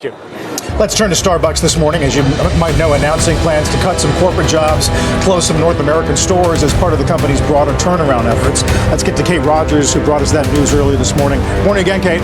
Thank you. Let's turn to Starbucks this morning, as you might know, announcing plans to cut some corporate jobs, close some North American stores as part of the company's broader turnaround efforts. Let's get to Kate Rogers, who brought us that news earlier this morning. Morning again, Kate.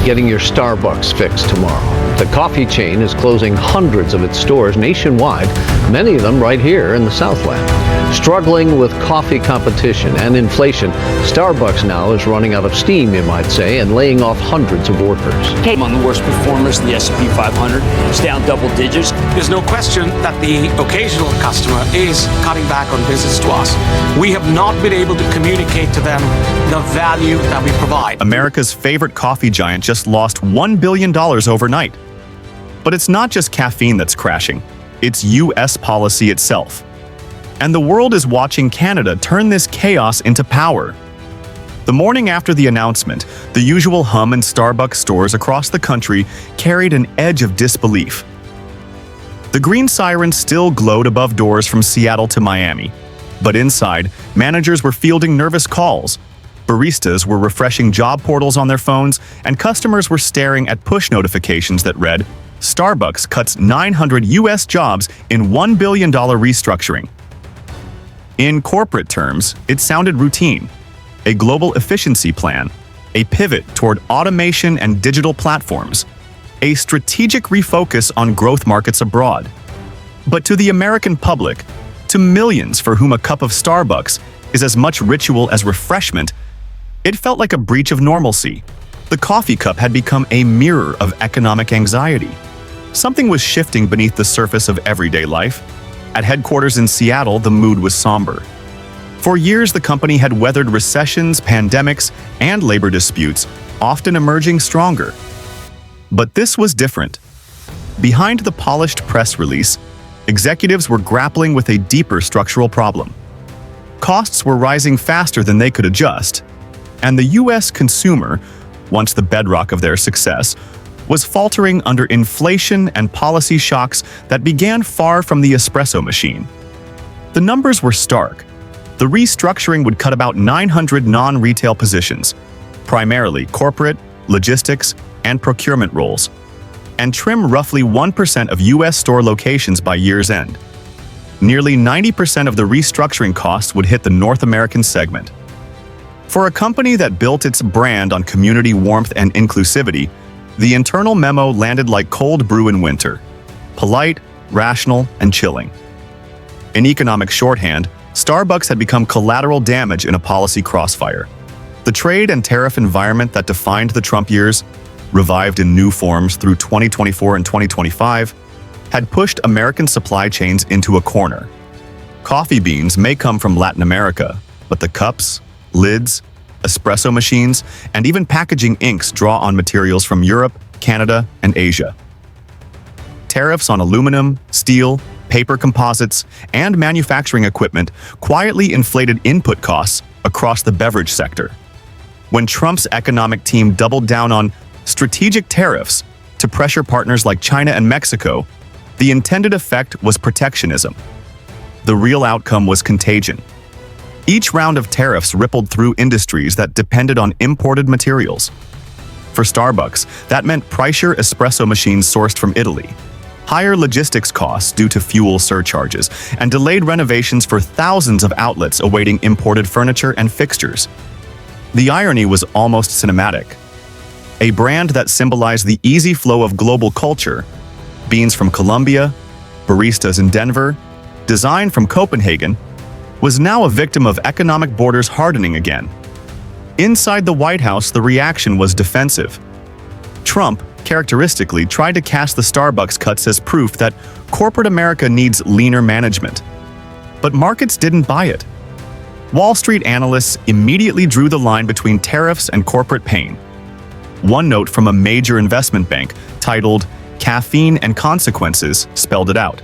Getting your Starbucks fix tomorrow. The coffee chain is closing hundreds of its stores nationwide, many of them right here in the Southland. Struggling with coffee competition and inflation, Starbucks now is running out of steam, you might say, and laying off hundreds of workers. Among the worst performers in the S&P 500, it's down double digits. There's no question that the occasional customer is cutting back on visits to us. We have not been able to communicate to them the value that we provide. America's favorite coffee giant just lost $1 billion overnight. But it's not just caffeine that's crashing, it's U.S. policy itself. And the world is watching Canada turn this chaos into power. The morning after the announcement, the usual hum in Starbucks stores across the country carried an edge of disbelief. The green siren still glowed above doors from Seattle to Miami. But inside, managers were fielding nervous calls. Baristas were refreshing job portals on their phones, and customers were staring at push notifications that read, "Starbucks cuts 900 U.S. jobs in $1 billion restructuring." In corporate terms, it sounded routine. A global efficiency plan, a pivot toward automation and digital platforms, a strategic refocus on growth markets abroad. But to the American public, to millions for whom a cup of Starbucks is as much ritual as refreshment, it felt like a breach of normalcy. The coffee cup had become a mirror of economic anxiety. Something was shifting beneath the surface of everyday life. At headquarters in Seattle, the mood was somber. For years, the company had weathered recessions, pandemics, and labor disputes, often emerging stronger. But this was different. Behind the polished press release, executives were grappling with a deeper structural problem. Costs were rising faster than they could adjust, and the U.S. consumer, once the bedrock of their success, was faltering under inflation and policy shocks that began far from the espresso machine. The numbers were stark. The restructuring would cut about 900 non-retail positions, primarily corporate, logistics, and procurement roles, and trim roughly 1% of U.S. store locations by year's end. Nearly 90% of the restructuring costs would hit the North American segment. For a company that built its brand on community warmth and inclusivity, the internal memo landed like cold brew in winter, polite, rational, and chilling. In economic shorthand, Starbucks had become collateral damage in a policy crossfire. The trade and tariff environment that defined the Trump years, revived in new forms through 2024 and 2025, had pushed American supply chains into a corner. Coffee beans may come from Latin America, but the cups, lids, espresso machines, and even packaging inks draw on materials from Europe, Canada, and Asia. Tariffs on aluminum, steel, paper composites, and manufacturing equipment quietly inflated input costs across the beverage sector. When Trump's economic team doubled down on strategic tariffs to pressure partners like China and Mexico, the intended effect was protectionism. The real outcome was contagion. Each round of tariffs rippled through industries that depended on imported materials. For Starbucks, that meant pricier espresso machines sourced from Italy, higher logistics costs due to fuel surcharges, and delayed renovations for thousands of outlets awaiting imported furniture and fixtures. The irony was almost cinematic. A brand that symbolized the easy flow of global culture, beans from Colombia, baristas in Denver, design from Copenhagen, was now a victim of economic borders hardening again. Inside the White House, the reaction was defensive. Trump, characteristically, tried to cast the Starbucks cuts as proof that corporate America needs leaner management. But markets didn't buy it. Wall Street analysts immediately drew the line between tariffs and corporate pain. One note from a major investment bank, titled "Caffeine and Consequences," spelled it out.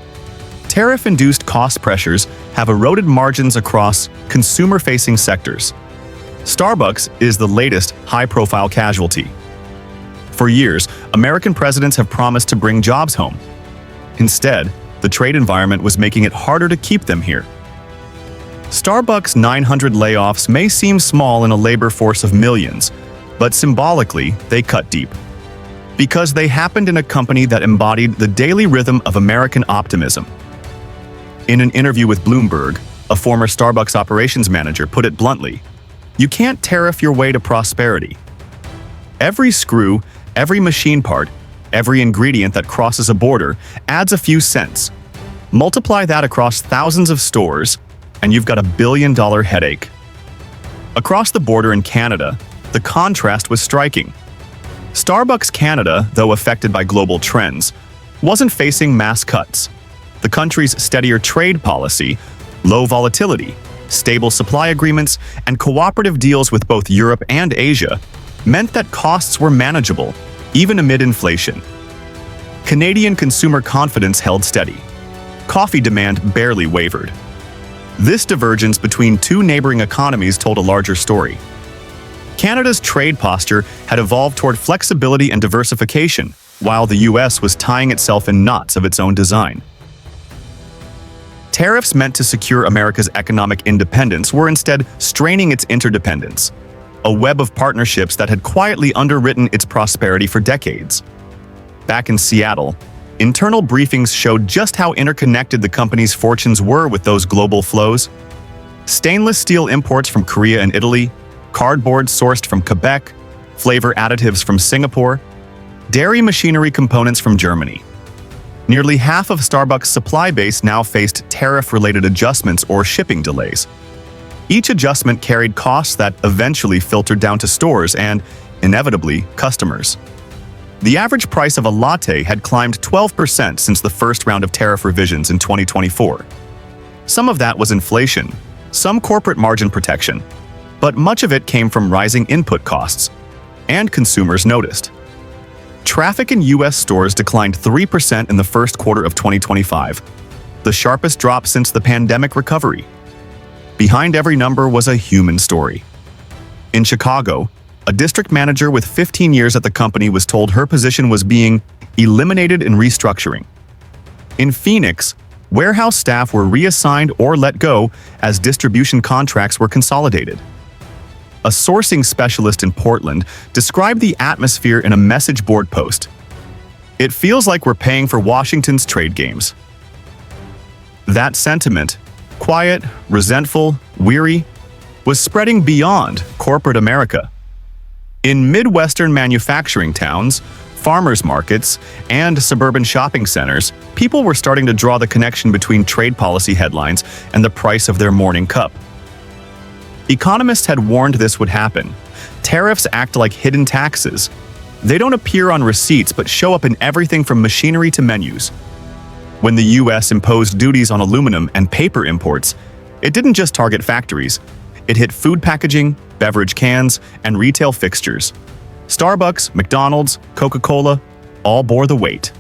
Tariff-induced cost pressures have eroded margins across consumer-facing sectors. Starbucks is the latest high-profile casualty. For years, American presidents have promised to bring jobs home. Instead, the trade environment was making it harder to keep them here. Starbucks' 900 layoffs may seem small in a labor force of millions, but symbolically, they cut deep. Because they happened in a company that embodied the daily rhythm of American optimism. In an interview with Bloomberg, a former Starbucks operations manager put it bluntly, "You can't tariff your way to prosperity. Every screw, every machine part, every ingredient that crosses a border adds a few cents. Multiply that across thousands of stores, and you've got $1 billion headache." Across the border in Canada, the contrast was striking. Starbucks Canada, though affected by global trends, wasn't facing mass cuts. The country's steadier trade policy, low volatility, stable supply agreements, and cooperative deals with both Europe and Asia meant that costs were manageable, even amid inflation. Canadian consumer confidence held steady. Coffee demand barely wavered. This divergence between two neighboring economies told a larger story. Canada's trade posture had evolved toward flexibility and diversification, while the US was tying itself in knots of its own design. Tariffs meant to secure America's economic independence were instead straining its interdependence, a web of partnerships that had quietly underwritten its prosperity for decades. Back in Seattle, internal briefings showed just how interconnected the company's fortunes were with those global flows. Stainless steel imports from Korea and Italy, cardboard sourced from Quebec, flavor additives from Singapore, dairy machinery components from Germany. Nearly half of Starbucks' supply base now faced tariff-related adjustments or shipping delays. Each adjustment carried costs that eventually filtered down to stores and, inevitably, customers. The average price of a latte had climbed 12% since the first round of tariff revisions in 2024. Some of that was inflation, some corporate margin protection, but much of it came from rising input costs, and consumers noticed. Traffic in U.S. stores declined 3% in the first quarter of 2025, the sharpest drop since the pandemic recovery. Behind every number was a human story. In Chicago, a district manager with 15 years at the company was told her position was being eliminated in restructuring. In Phoenix, warehouse staff were reassigned or let go as distribution contracts were consolidated. A sourcing specialist in Portland described the atmosphere in a message board post. "It feels like we're paying for Washington's trade games." That sentiment, quiet, resentful, weary, was spreading beyond corporate America. In Midwestern manufacturing towns, farmers markets, and suburban shopping centers, people were starting to draw the connection between trade policy headlines and the price of their morning cup. Economists had warned this would happen. Tariffs act like hidden taxes. They don't appear on receipts but show up in everything from machinery to menus. When the US imposed duties on aluminum and paper imports, it didn't just target factories. It hit food packaging, beverage cans, and retail fixtures. Starbucks, McDonald's, Coca-Cola all bore the weight.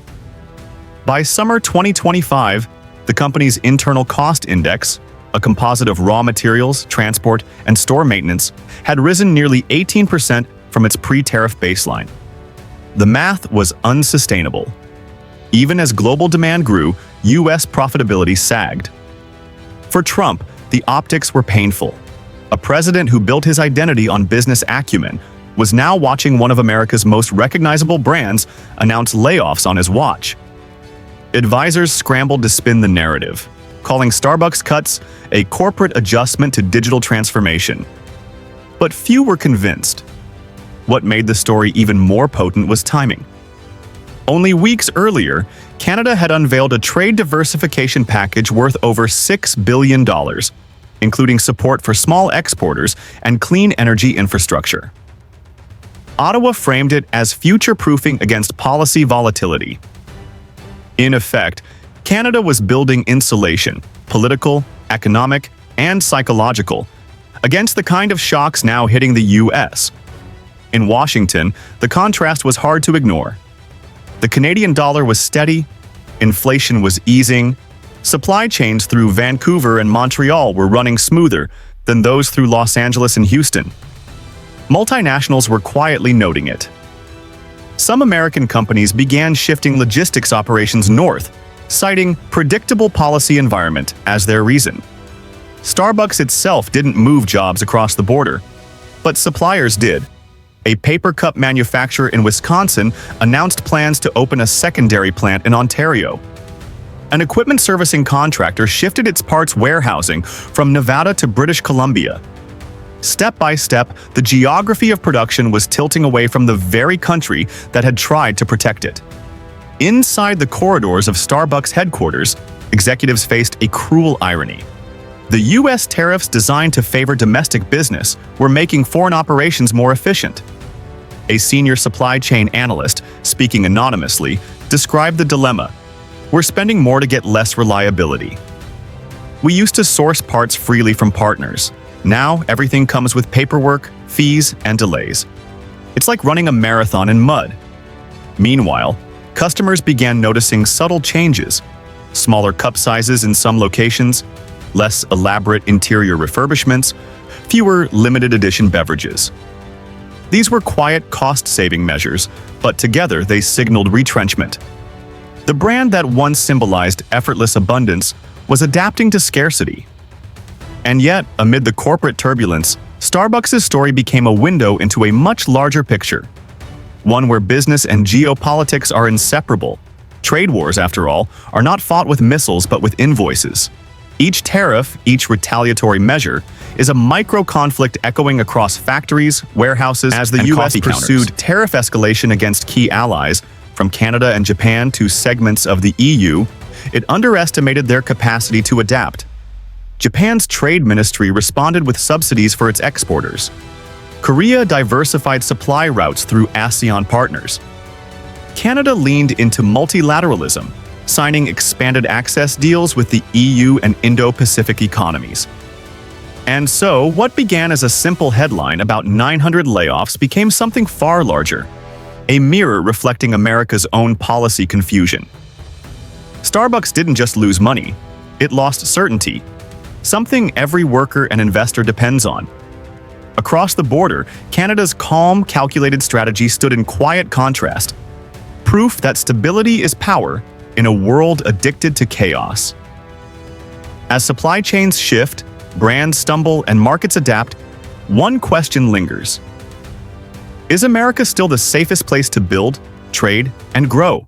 By summer 2025, the company's internal cost index, a composite of raw materials, transport, and store maintenance, had risen nearly 18% from its pre-tariff baseline. The math was unsustainable. Even as global demand grew, US profitability sagged. For Trump, the optics were painful. A president who built his identity on business acumen was now watching one of America's most recognizable brands announce layoffs on his watch. Advisors scrambled to spin the narrative, calling Starbucks cuts a corporate adjustment to digital transformation. But few were convinced. What made the story even more potent was timing. Only weeks earlier, Canada had unveiled a trade diversification package worth over $6 billion, including support for small exporters and clean energy infrastructure. Ottawa framed it as future-proofing against policy volatility. In effect, Canada was building insulation, political, economic, and psychological, against the kind of shocks now hitting the U.S. In Washington, the contrast was hard to ignore. The Canadian dollar was steady, inflation was easing, supply chains through Vancouver and Montreal were running smoother than those through Los Angeles and Houston. Multinationals were quietly noting it. Some American companies began shifting logistics operations north, citing predictable policy environment as their reason. Starbucks itself didn't move jobs across the border, but suppliers did. a paper cup manufacturer in Wisconsin announced plans to open a secondary plant in Ontario. An equipment servicing contractor shifted its parts warehousing from Nevada to British Columbia. Step by step, the geography of production was tilting away from the very country that had tried to protect it. Inside the corridors of Starbucks headquarters, executives faced a cruel irony. The U.S. tariffs designed to favor domestic business were making foreign operations more efficient. A senior supply chain analyst, speaking anonymously, described the dilemma. We're spending more to get less reliability. We used to source parts freely from partners. Now everything comes with paperwork, fees, and delays. It's like running a marathon in mud. Meanwhile, customers began noticing subtle changes. Smaller cup sizes in some locations, less elaborate interior refurbishments, fewer limited edition beverages. These were quiet cost-saving measures, but together they signaled retrenchment. The brand that once symbolized effortless abundance was adapting to scarcity. And yet, amid the corporate turbulence, Starbucks' story became a window into a much larger picture. One where business and geopolitics are inseparable. Trade wars, after all, are not fought with missiles but with invoices. Each tariff, each retaliatory measure, is a micro-conflict echoing across factories, warehouses, as the U.S. pursued tariff escalation against key allies, from Canada and Japan to segments of the EU. It underestimated their capacity to adapt. Japan's trade ministry responded with subsidies for its exporters. Korea diversified supply routes through ASEAN partners. Canada leaned into multilateralism, signing expanded access deals with the EU and Indo-Pacific economies. And so, what began as a simple headline about 900 layoffs became something far larger, a mirror reflecting America's own policy confusion. Starbucks didn't just lose money, it lost certainty, something every worker and investor depends on. Across the border, Canada's calm, calculated strategy stood in quiet contrast, proof that stability is power in a world addicted to chaos. As supply chains shift, brands stumble, and markets adapt, one question lingers. Is America still the safest place to build, trade, and grow?